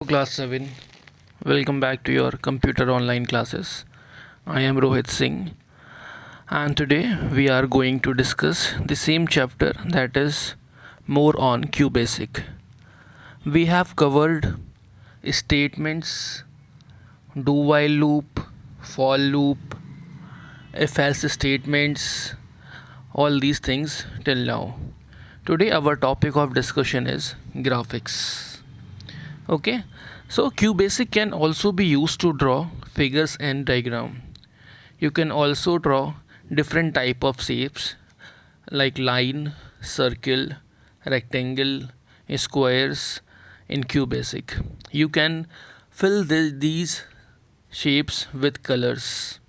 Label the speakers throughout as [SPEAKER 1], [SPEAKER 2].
[SPEAKER 1] Class 7. Welcome back to your computer online classes. I am Rohit Singh, and today we are going to discuss the same chapter, that is more on QBasic. We have covered statements, do while loop, for loop, if else statements, all these things till now. Today our topic of discussion is graphics. Okay, so QBasic can also be used to draw figures and diagram. You can also draw different type of shapes like line, circle, rectangle, squares in QBasic. You can fill these shapes with colors.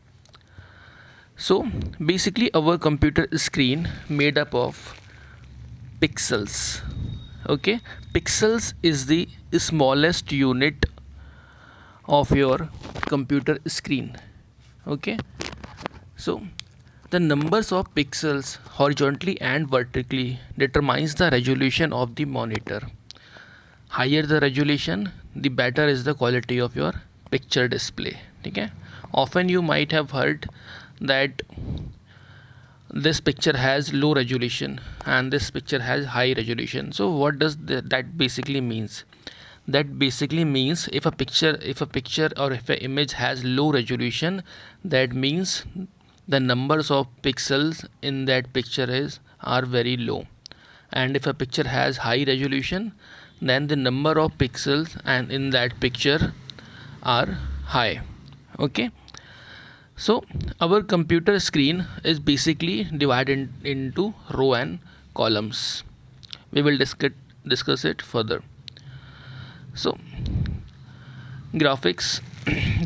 [SPEAKER 1] So basically our computer screen made up of pixels. Okay, pixels is the smallest unit of your computer screen. Okay, so the numbers of pixels horizontally and vertically determines the resolution of the monitor. Higher the resolution, the better is the quality of your picture display. Okay, often you might have heard that this picture has low resolution and this picture has high resolution. So what does that basically means? That basically means if a picture or if an image has low resolution, that means the numbers of pixels in that picture are very low, and if a picture has high resolution, then the number of pixels and in that picture are high. Okay, so our computer screen is basically divided into row and columns. We will discuss it further. So graphics,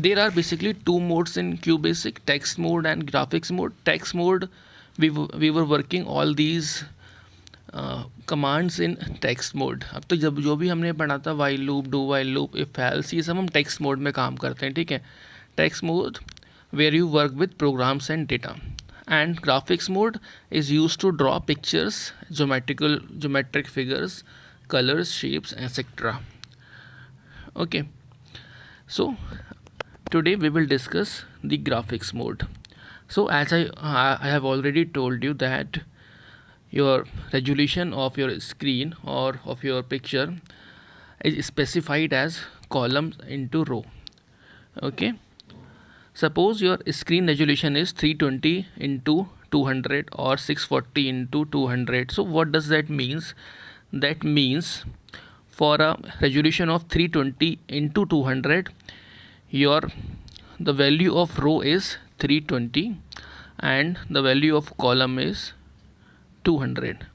[SPEAKER 1] there are basically two modes in QBasic: text mode and graphics mode. Text mode, we were working all these commands in text mode. अब तो जब जो भी हमने पढ़ा था while loop, do while loop, if else, ये सब हम टेक्स्ट मोड में काम करते हैं. ठीक है, text mode where you work with programs and data, and graphics mode is used to draw pictures, geometric figures, colors, shapes, etc. Okay, so today we will discuss the graphics mode. So as I have already told you that your resolution of your screen or of your picture is specified as columns into row. Okay, suppose your screen resolution is 320 into 200 or 640 into 200. So what does that means? That means for a resolution of 320 into 200, the value of row is 320 and the value of column is 200.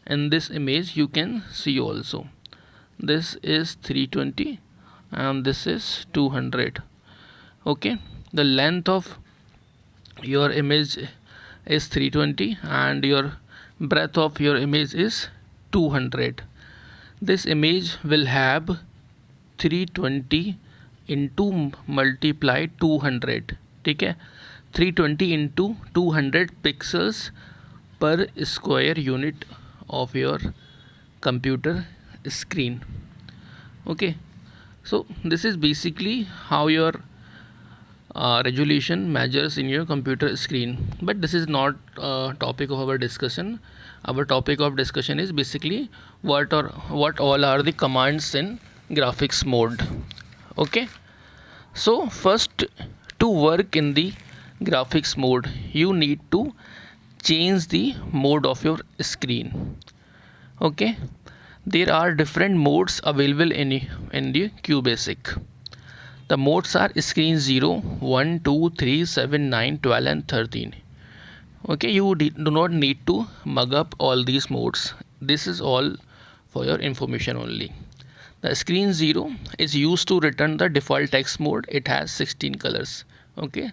[SPEAKER 1] In this image you can see also, this is 320 and this is 200. Okay, the length of your image is 320 and your breadth of your image is 200. This image will have 320 into multiply 200. ठीक है, 320 into 200 pixels per square unit of your computer screen. Okay, so this is basically how your resolution measures in your computer screen, but this is not topic of our discussion. Our topic of discussion is basically what all are the commands in graphics mode. Okay, so first, to work in the graphics mode you need to change the mode of your screen. Okay, there are different modes available in the QBasic. The modes are screen 0, 1, 2, 3, 7, 9, 12 and 13. Okay, you do not need to mug up all these modes. This is all for your information only. The screen 0 is used to return the default text mode. It has 16 colors. Okay,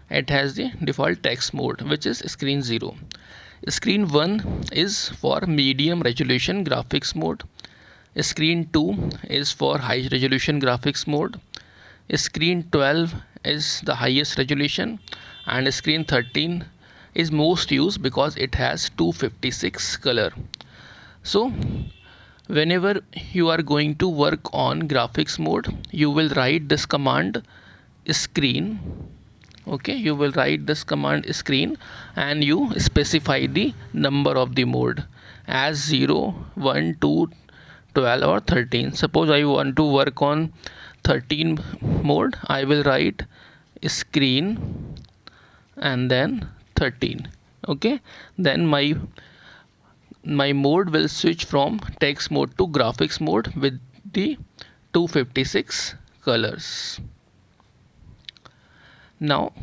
[SPEAKER 1] it has the default text mode, which is screen 0. Screen 1 is for medium resolution graphics mode. Screen 2 is for high resolution graphics mode. Screen 12 is the highest resolution, and screen 13 is most used because it has 256 color. So whenever you are going to work on graphics mode, you will write this command screen. Okay, you will write this command screen and you specify the number of the mode as 0, 1, 2, 12 or 13. Suppose I want to work on 13 mode, I will write screen and then 13. Okay, then my mode will switch from text mode to graphics mode with the 256 colors. Now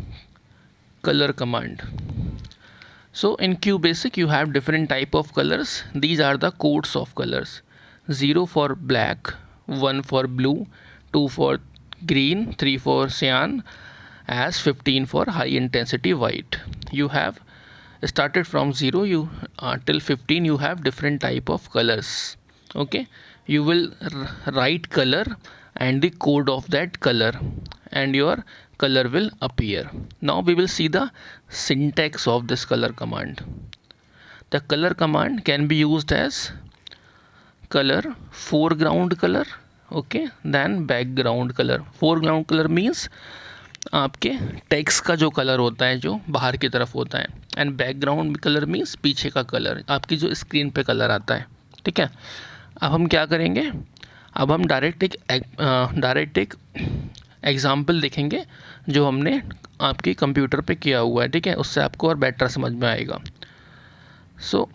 [SPEAKER 1] color command. So in QBasic you have different type of colors. These are the codes of colors: 0 for black, 1 for blue, 2 for green, 3 for cyan, as 15 for high intensity white. You have started from 0 till 15, you have different type of colors. Okay, you will write color and the code of that color and your color will appear. Now we will see the syntax of this color command. The color command can be used as color, foreground color, okay, then background color. Foreground color means आपके text का जो colour होता है जो बाहर की तरफ होता है, एंड बैकग्राउंड कलर मीन्स पीछे का कलर, आपकी जो स्क्रीन पे कलर आता है. ठीक है, अब हम क्या करेंगे, अब हम डायरेक्ट एक एग्जाम्पल देखेंगे जो हमने आपके कंप्यूटर पे किया हुआ है. ठीक है, उससे आपको और बेटर समझ में आएगा. So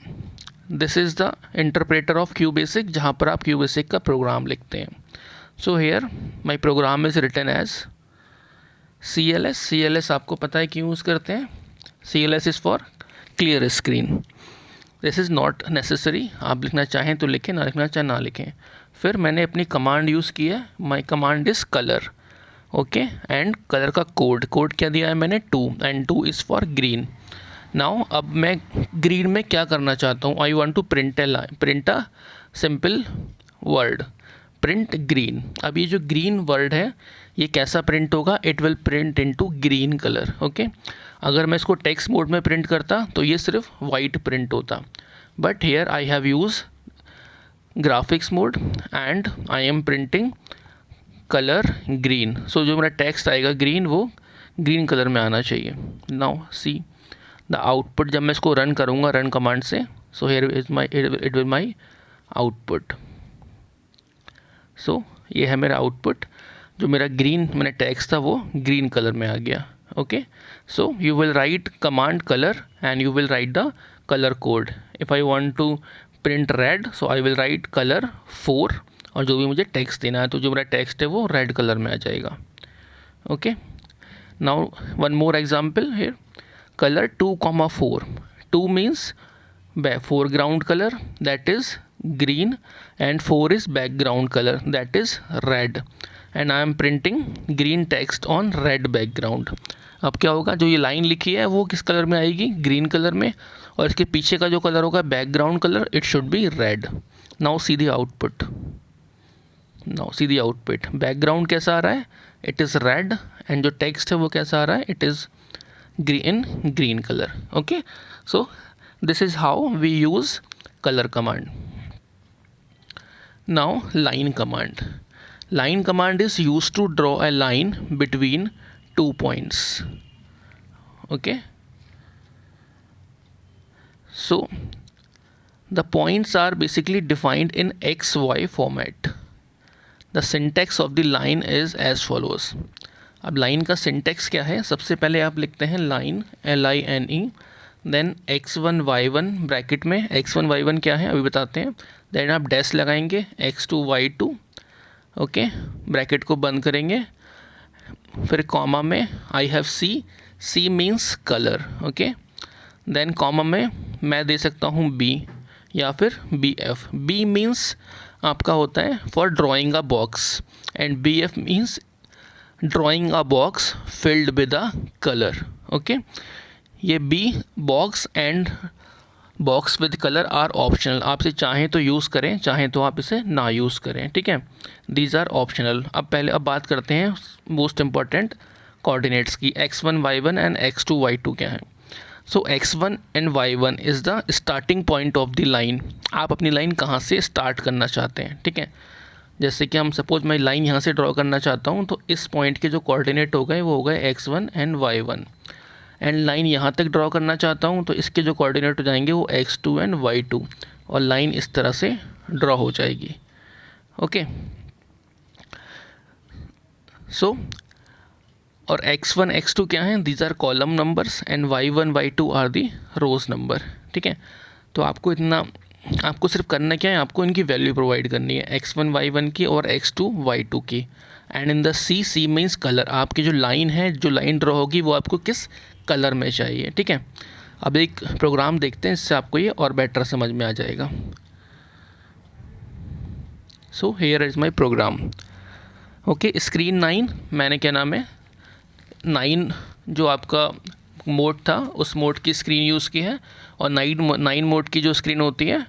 [SPEAKER 1] this is the interpreter of QBasic, जहाँ पर आप QBasic का प्रोग्राम लिखते हैं. So here my program is written as CLS. CLS आपको पता है क्यों यूज़ करते हैं. CLS is for clear screen. This is not necessary, आप लिखना चाहें तो लिखें, ना लिखना चाहें ना लिखें. फिर मैंने अपनी कमांड यूज़ की है. My command is colour. Okay, and colour का कोड क्या दिया है मैंने, 2, and 2 is for green. Now अब मैं ग्रीन में क्या करना चाहता हूँ, I want to print a simple word, print green. अब ये जो ग्रीन वर्ड है ये कैसा प्रिंट होगा, it will print into green colour. Okay, अगर मैं इसको टेक्स्ट मोड में प्रिंट करता तो ये सिर्फ वाइट प्रिंट होता, but here I have use graphics mode and I am printing colour green. So जो मेरा टेक्स्ट आएगा ग्रीन, वो ग्रीन कलर में आना चाहिए. Now see the output. जब मैं इसको रन करूँगा रन कमांड से, so here is my it will my output. So ये है मेरा आउटपुट. जो मेरा ग्रीन मैंने टेक्स्ट था वो ग्रीन कलर में आ गया. Okay, so you will write command colour and you will write the colour code. If I want to print red, so I will write colour 4, और जो भी मुझे टेक्स्ट देना है, तो जो मेरा टेक्स्ट है वो रेड कलर में आ जाएगा. Okay, now one more example hair, colour 2,4. 2 means foreground color, that is green, and 4 is background color, that is red, and I am printing green text on red background. अब क्या होगा, जो ये line लिखी है वो किस कलर में आएगी, ग्रीन कलर में, और इसके पीछे का जो कलर होगा background colour, it should be red. Now see the output. Background कैसा आ रहा है, इट इज़ रेड, एंड जो टेक्स्ट है वो कैसा आ रहा है, it is green colour. Okay, so this is how we use color command. Now line command. Line command is used to draw a line between 2 points. Okay, so the points are basically defined in XY format. The syntax of the line is as follows. अब line का syntax क्या है, सबसे पहले आप लिखते हैं line, LINE, then x1 y1 bracket में. x1 y1 क्या है अभी बताते हैं. देन आप डैश लगाएंगे, x2 y2. ओके, ब्रैकेट को बंद करेंगे, फिर कॉमा में I have C means colour. Okay, then comma में मैं दे सकता हूँ B या फिर BF. B मीन्स आपका होता है for drawing a box, and BF means drawing a box filled with a colour. Okay, ये B box and box with colour are optional. आप इसे चाहें तो यूज़ करें, चाहें तो आप इसे ना यूज़ करें. ठीक है, दीज आर ऑप्शनल. अब बात करते हैं मोस्ट इम्पॉर्टेंट कोऑर्डिनेट्स की. x1 y1 and x2 y2 क्या है. सो x1 and y1 is the starting point of the line. आप अपनी लाइन कहाँ से स्टार्ट करना चाहते हैं, ठीक है। जैसे कि हम सपोज मैं लाइन यहाँ से ड्रॉ करना चाहता हूँ, तो इस पॉइंट के जो कोऑर्डिनेट हो गए वो हो गए x1 and y1। And line यहाँ तक ड्रॉ करना चाहता हूँ, तो इसके जो कोऑर्डिनेट हो जाएंगे वो x2 एंड y2, और लाइन इस तरह से ड्रॉ हो जाएगी। ओके, सो और x1 x2 क्या हैं, these are column numbers and y1 y2 are the rows number, ठीक है। तो आपको सिर्फ करना क्या है, आपको इनकी वैल्यू प्रोवाइड करनी है, x1 y1 की और x2 y2 की। And in the C means colour, आपकी जो लाइन है, जो लाइन ड्रॉ होगी वो आपको किस कलर में चाहिए, ठीक है। अब एक प्रोग्राम देखते हैं, इससे आपको ये और बेटर समझ में आ जाएगा। So here is my programme. Okay, screen 9 मैंने क्या नाम है 9 जो आपका मोड था उस मोड की स्क्रीन यूज़ की है, और 9 मोड की जो स्क्रीन होती है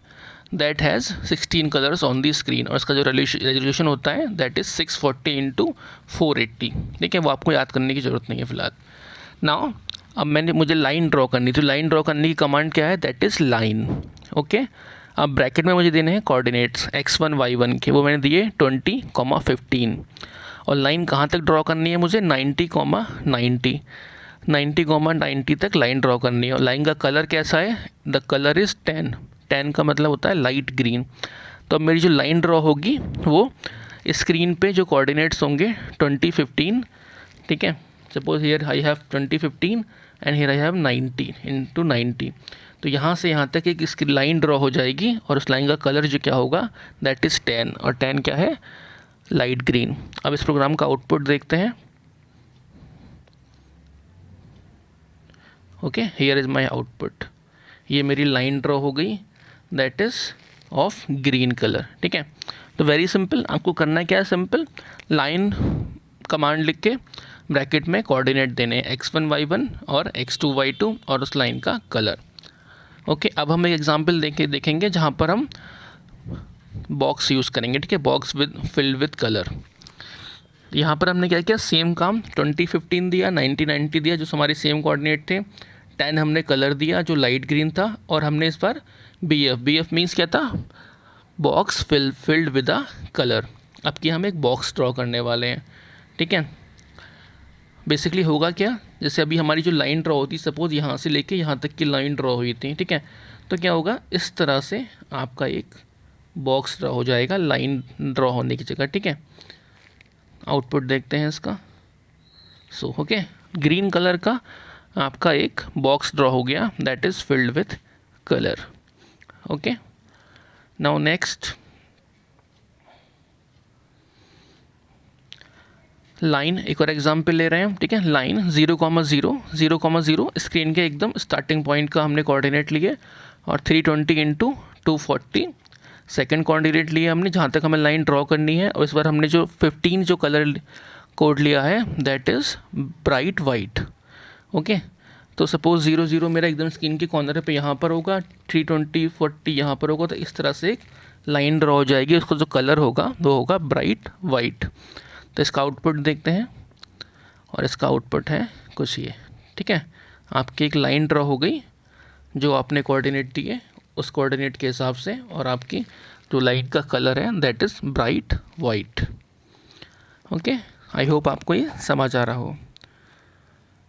[SPEAKER 1] that has 16 colours on the screen, और इसका जो रेजोल्यूशन होता है दैट इज़ 640x480, ठीक है। वो आपको याद करने की ज़रूरत नहीं है फ़िलहाल। नाउ अब मुझे लाइन ड्रॉ करनी, तो लाइन ड्रॉ करने की कमांड क्या है, दैट इज़ लाइन। ओके, अब ब्रैकेट में मुझे देने हैं कोऑर्डिनेट्स x1 y1 के, वो मैंने दिए 20, 15, और लाइन कहाँ तक ड्रॉ करनी है मुझे 90, 90 तक लाइन ड्रॉ करनी है। और लाइन का कलर कैसा है, द कलर इज़ 10 का मतलब होता है लाइट ग्रीन। तो अब मेरी जो लाइन ड्रॉ होगी वो स्क्रीन पे जो कोऑर्डिनेट्स होंगे 20, 15, ठीक है। Suppose here I have 20, 15 and here I have 90 into 90। तो यहाँ से यहाँ तक एक इसकी लाइन ड्रॉ हो जाएगी, और उस लाइन का कलर जो क्या होगा दैट इज़ 10, और 10 क्या है, लाइट ग्रीन। अब इस प्रोग्राम का आउटपुट देखते हैं। Okay, here is my output. ये मेरी लाइन ड्रॉ हो गई that is of green colour, ठीक है। तो वेरी सिंपल, आपको करना क्या है, सिंपल लाइन कमांड लिख के ब्रैकेट में कोऑर्डिनेट देने x1 y1 और x2 y2 और उस लाइन का कलर। ओके, अब हम एक एग्जांपल देखेंगे जहाँ पर हम बॉक्स यूज़ करेंगे, ठीक है, बॉक्स फिल्ड विद कलर। यहाँ पर हमने क्या किया, सेम काम 20, 15 दिया, 90, 90 दिया जो हमारे सेम कोऑर्डिनेट थे, 10 हमने कलर दिया जो लाइट ग्रीन था, और हमने इस बार BF मीन्स क्या था, box filled with a colour. अब कि हम एक बॉक्स ड्रॉ करने वाले हैं, ठीक है। बेसिकली होगा क्या, जैसे अभी हमारी जो लाइन ड्रॉ होती, सपोज यहाँ से लेके यहाँ तक की लाइन ड्रॉ हुई थी, ठीक है। तो क्या होगा, इस तरह से आपका एक बॉक्स ड्रॉ हो जाएगा लाइन ड्रॉ होने की जगह, ठीक है। आउटपुट देखते हैं इसका। सो ओके, ग्रीन कलर का आपका एक बॉक्स ड्रॉ हो गया that is filled with colour. Okay, now next line, एक और एग्जांपल ले रहे हैं, ठीक है। लाइन 0,0 स्क्रीन के एकदम स्टार्टिंग पॉइंट का हमने कोऑर्डिनेट लिए, और 320 into 240 सेकेंड कोऑर्डिनेट लिए हमने जहाँ तक हमें लाइन ड्रॉ करनी है। और इस बार हमने जो 15 जो कलर कोड लिया है that is bright white. Okay, तो सपोज 0,0 मेरा एकदम स्क्रीन के कॉर्नर पे यहाँ पर होगा, 320, 40 यहाँ पर होगा, तो इस तरह से एक लाइन ड्रॉ हो जाएगी, उसका जो कलर होगा वो होगा ब्राइट वाइट। तो इसका आउटपुट देखते हैं, और इसका आउटपुट है कुछ ये, ठीक है। आपकी एक लाइन ड्रॉ हो गई जो आपने कोऑर्डिनेट दिए उस कोऑर्डिनेट के हिसाब से, और आपकी जो लाइन का कलर है that is bright white. Okay, I hope आपको ये समझ आ रहा हो।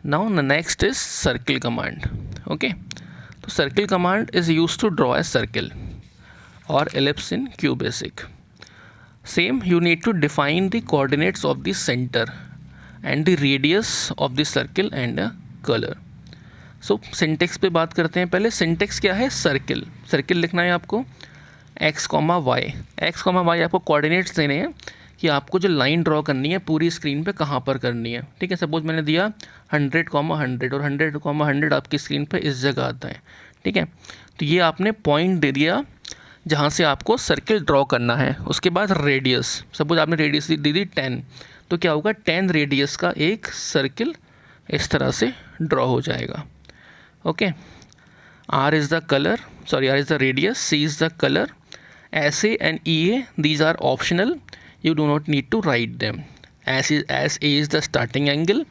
[SPEAKER 1] Now next is circle command. Okay, तो circle command is use to draw a circle और ellipse in QBasic. Same, you need to define the coordinates of the center and the radius of the circle and a color. So syntax पे बात करते हैं पहले। Syntax क्या है, circle, circle लिखना है आपको x, y आपको कोऑर्डिनेट्स देने हैं कि आपको जो लाइन ड्रॉ करनी है पूरी स्क्रीन पे कहाँ पर करनी है, ठीक है। सपोज मैंने दिया 100, 100 और 100, 100 आपकी स्क्रीन पे इस जगह आता है, ठीक है। तो ये आपने पॉइंट दे दिया जहाँ से आपको सर्किल ड्रॉ करना है। उसके बाद रेडियस, सपोज आपने रेडियस दी थी 10, तो क्या होगा 10 रेडियस का एक सर्किल इस तरह से ड्रॉ हो जाएगा। Okay, R is the colour, sorry R is the radius, C is the colour, SA and EA these are optional, you do not need to write them, as A is the starting angle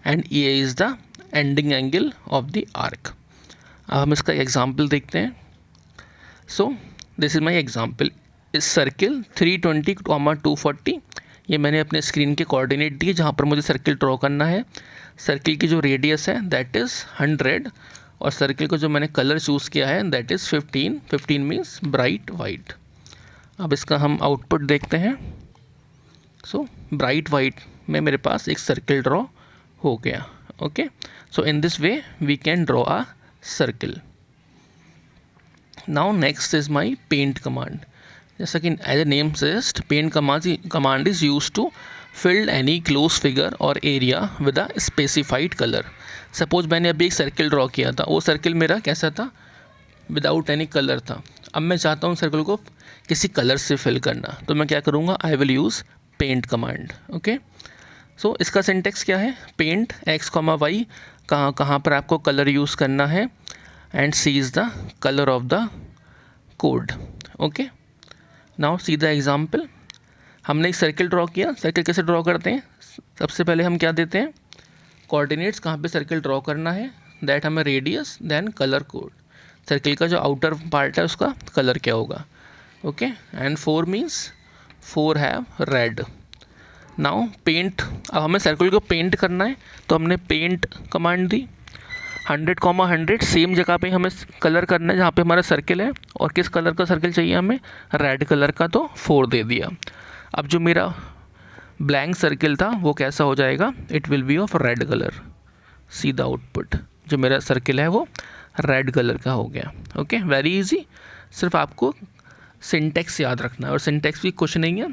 [SPEAKER 1] and EA is the ending angle of the arc. अब हम इसका example देखते हैं. सो this is my example. इस circle 320, 240 ये मैंने अपने screen के कोऑर्डिनेट दिए जहाँ पर मुझे सर्किल ड्रॉ करना है. सर्किल की जो रेडियस है दैट इज़ 100 और सर्किल को जो मैंने कलर चूज़ किया है that is 15. 15 means bright white. अब इसका हम आउटपुट देखते हैं. सो ब्राइट वाइट में मेरे पास एक सर्किल ड्रॉ हो गया. Okay, so in this way we can draw a circle. Now next is my paint command. जैसा कि as a name suggest, paint command is use to fill any close figure और area with a specified colour. Suppose मैंने अभी एक circle draw किया था, वो circle मेरा कैसा था, विदाउट एनी कलर था. अब मैं चाहता हूँ सर्किल को किसी कलर से फिल करना, तो मैं क्या करूँगा, I will use paint command. Okay, so इसका सिंटेक्स क्या है, पेंट x, y कहाँ कहाँ पर आपको कलर यूज़ करना है and C is the colour of the code. Okay, now see the example. हमने एक सर्किल ड्रॉ किया. सर्किल कैसे ड्रॉ करते हैं, सबसे पहले हम क्या देते हैं, कोऑर्डिनेट्स कहाँ पे सर्किल ड्रॉ करना है, दैट हमें radius then colour code. Circle का जो आउटर पार्ट है उसका कलर क्या होगा. Okay, and 4 means 4 have red. Now paint, अब हमें सर्किल को पेंट करना है तो हमने पेंट कमांड दी. 100, 100 सेम जगह पे हमें कलर करना है जहाँ पे हमारा सर्किल है. और किस कलर का सर्किल चाहिए हमें, रेड कलर का, तो 4 दे दिया. अब जो मेरा ब्लैंक सर्किल था वो कैसा हो जाएगा, it will be of red colour. C the output, जो मेरा सर्किल है वो रेड कलर का हो गया. Okay, very easy. सिर्फ आपको सिंटेक्स याद रखना है, और सिंटेक्स भी कुछ नहीं है,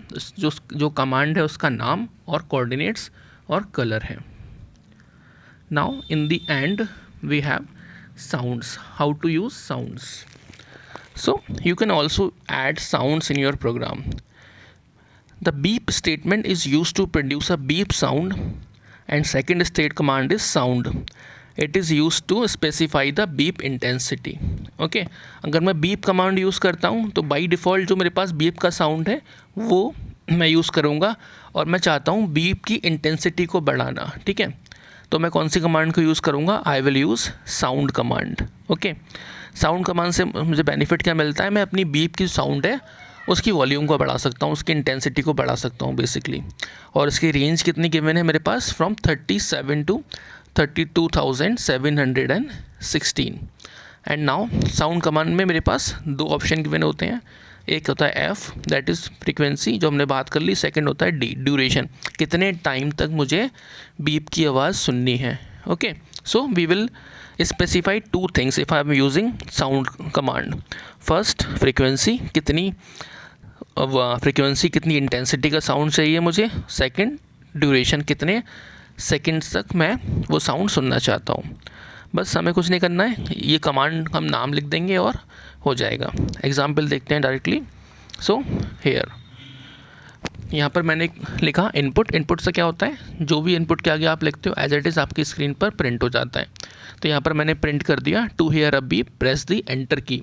[SPEAKER 1] जो कमांड है उसका नाम और कोऑर्डिनेट्स और कलर है. Now in the end we have sounds. How to use sounds? So you can also add sounds in your program. The beep statement is used to produce a beep sound, and second state command is sound. It is used to specify the beep intensity. Okay, अगर मैं beep command use करता हूँ तो by default जो मेरे पास beep का sound है वो मैं यूज़ करूँगा, और मैं चाहता हूँ beep की इंटेंसिटी को बढ़ाना. ठीक है, तो मैं कौन सी कमांड को यूज़ करूँगा, I will use sound command. Okay, sound command से मुझे बेनिफिट क्या मिलता है, मैं अपनी बीप की साउंड है उसकी वॉल्यूम को बढ़ा सकता हूँ, उसकी इंटेंसिटी को बढ़ा सकता हूँ बेसिकली. और इसकी रेंज कितनी गिवन है मेरे पास, from 37 to 32,716. And now sound command में मेरे पास 2 ऑप्शन गिवन होते हैं. एक होता है एफ, दैट इज़ फ्रीक्वेंसी जो हमने बात कर ली. सेकंड होता है डी, ड्यूरेशन, कितने टाइम तक मुझे बीप की आवाज़ सुननी है. Okay, so we will specify 2 things if I am using sound command. First, frequency कितनी इंटेंसिटी का साउंड चाहिए मुझे. सेकंड, ड्यूरेशन, कितने सेकंड्स तक मैं वो साउंड सुनना चाहता हूँ. बस हमें कुछ नहीं करना है, ये कमांड हम नाम लिख देंगे और हो जाएगा. एग्जाम्पल देखते हैं डायरेक्टली. सो हेयर, यहाँ पर मैंने लिखा इनपुट. इनपुट से क्या होता है, जो भी इनपुट के आगे आप लिखते हो एज इट इज़ आपकी स्क्रीन पर प्रिंट हो जाता है. तो यहाँ पर मैंने प्रिंट कर दिया, to hear a beep press the enter key.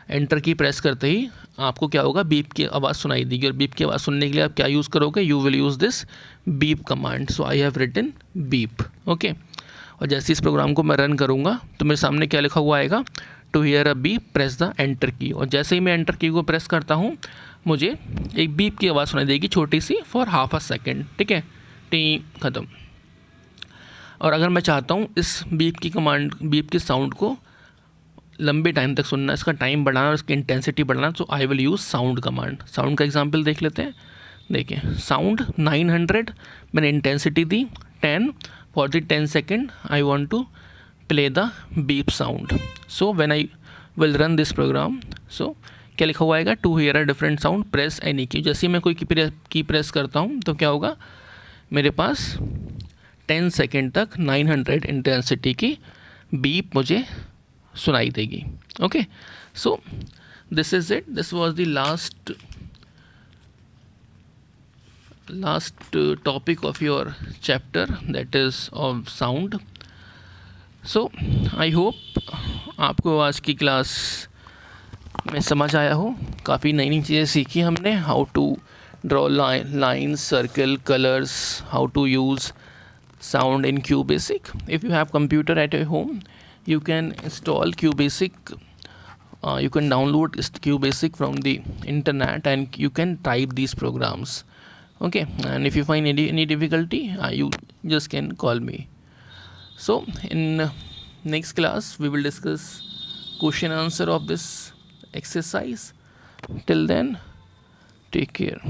[SPEAKER 1] Enter key press करते ही आपको क्या होगा, बीप की आवाज़ सुनाई देगी. और बीप की आवाज़ सुनने के लिए आप क्या यूज़ करोगे, you will use this beep command. So I have written beep. Okay, और जैसे इस प्रोग्राम को मैं रन करूँगा तो मेरे सामने क्या लिखा हुआ आएगा, to hear a beep press the enter key. और जैसे ही मैं एंटर की को प्रेस करता हूँ मुझे एक बीप की आवाज़ सुनाई देगी, छोटी सी, फॉर हाफ अ सेकेंड. ठीक है, टी ख़त्म. और अगर मैं चाहता हूँ इस बीप की साउंड को लंबे टाइम तक सुनना, इसका टाइम बढ़ाना और इसकी इंटेंसिटी बढ़ाना, तो आई will use sound command. Sound का एग्जाम्पल देख लेते हैं. देखिए, साउंड 900, मैंने intensity the 10. For the 10 second I want to play the beep sound. So when I will run this program, so क्या लिखा हुआ आएगा, to hear a different sound press any key. जैसे ही मैं कोई की प्रेस करता हूँ तो क्या होगा, मेरे पास 10 सेकेंड तक 900 इंटेंसिटी की बीप मुझे सुनाई देगी. Okay, so this is it. This was the last topic of your chapter, that is of sound. So I hope आपको आज की क्लास में समझ आया हो. काफ़ी नई नई चीज़ें सीखी हमने. How to draw lines, circle, colours, how to use sound in QBasic. If you have computer at your home, you can install QBasic. You can download QBasic from the internet and you can type these programs. Okay, and if you find any difficulty, you just can call me. So in next class we will discuss question answer of this exercise. Till then, take care.